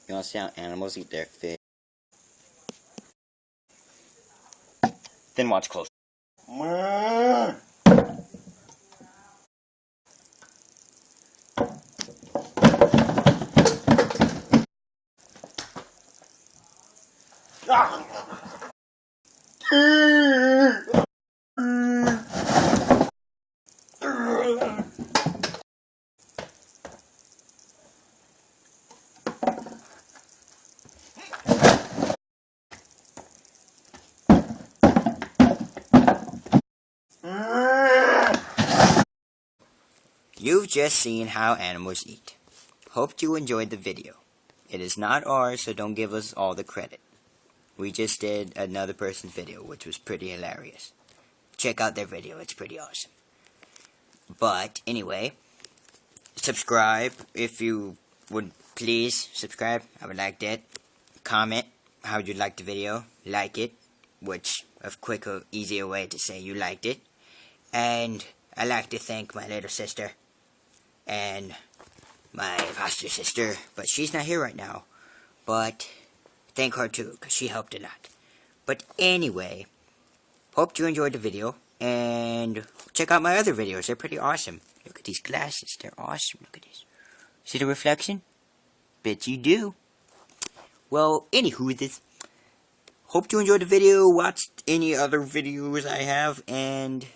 You want to see how animals eat their fish? Then watch close. You've just seen how animals eat. Hope you enjoyed the video. It is not ours, so don't give us all the credit. We just did another person's video, which was pretty hilarious. Check out their video, it's pretty awesome. But, anyway, subscribe if you would please subscribe. I would like that. Comment how you liked the video. Like it, which a quicker, easier way to say you liked it. And I'd like to thank my little sister and my foster sister, but she's not here right now. But thank her too, because she helped a lot. But anyway, hope you enjoyed the video, and check out my other videos. They're pretty awesome. Look at these glasses. They're awesome. Look at this. See the reflection? Bet you do. Well, anywho, this. Hope you enjoyed the video. Watch any other videos I have, and